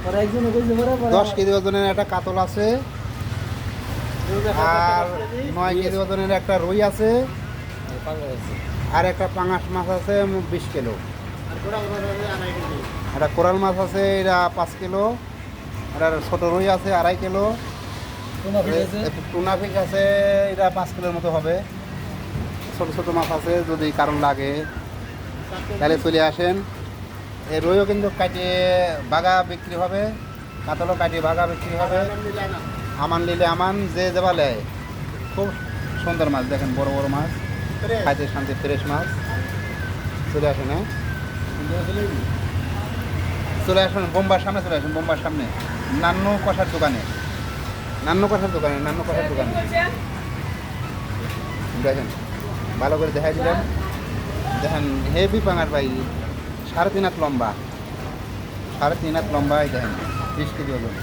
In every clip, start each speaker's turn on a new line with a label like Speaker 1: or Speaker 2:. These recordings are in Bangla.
Speaker 1: 10 কেজি ওজনের একটা কাতল আছে, আর 9 কেজি ওজনের একটা রুই আছে, আর একটা পাঙাশ মাছ আছে 20 কিলো, একটা কোরাল মাছ আছে এটা 5 কিলো, আর ছোট রুই আছে 2.5 কিলো, টুনা ফিশ আছে এটা 5 কিলোর মতো হবে। ছোট ছোট মাছ আছে, যদি কারণ লাগে তাহলে চলে আসেন। এই রুইও কিন্তু কাটিয়ে বাগা বিক্রি হবে, কাতলও কাটিয়ে বাগা বিক্রি হবে। আমান নিলে আমান, যে যেবা নেয়। খুব সুন্দর মাছ, দেখেন বড় বড় মাছ, খাইতে শান্তি, ফ্রেশ মাছ। চলে আসেন, হ্যাঁ চলে আসুন বোম্বার সামনে, চলে আসুন বোম্বার সামনে, নান্নু কষার দোকানে, নান্নু কষার দোকানে, নান্নু কষার দোকানে। দেখেন ভালো করে দেখাই দিলেন, দেখেন হেভি পাঙার ভাই, 3.5 হাত লম্বা, 3.5 হাত লম্বা, এই দেখেন 20 কেজি ওজন।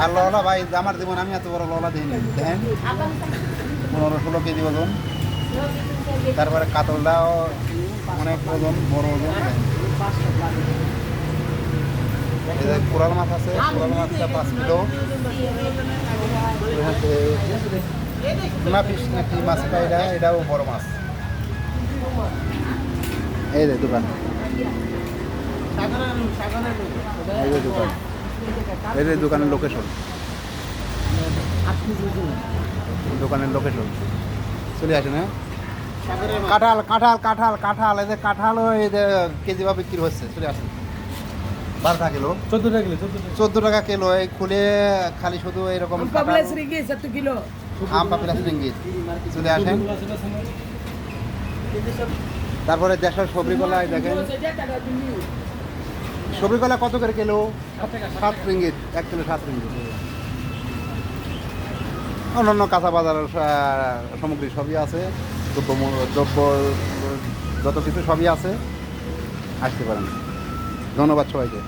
Speaker 1: আর ললা ভাই আমার জীবন আমি এত বড় ললা দিইনি, দেখেন 15-16 কেজি ওজন। তারপরে কাতলটাও অনেক ওজন, বড় ওজন। কোরাল মাছ আছে, কোরাল মাছটা 5 কিলো। টুনা ফিশ নাকি মাছটা, এটাও বড় মাছ। এই যে দোকান, এই যে দোকান, এই যে দোকানের লোকেশন, দোকানের লোকেশন। চলে আসেন, হ্যাঁ কাঁঠাল কাঁঠাল কাঁঠাল কাঁঠাল, এই যে কাঁঠালও এই যে কেজি বা বিক্রি হচ্ছে। চলে আসেন 12 কিলো, 14 টাকা কিলো। এই খুলে খালি শুধু এরকম আম পাপিলাস রিঙ্গিত। চলে আসেন। তারপরে দেশের সবরি কলা, দেখেন সবরি কলা কত করে কিলো? 7 ringgit, 1 kilo 7 ringgit. অন্যান্য কাঁচা বাজারের সামগ্রী সবই আছে, দ্রব্য যত কিছু সবই আছে, আসতে পারেন। ধন্যবাদ সবাইকে।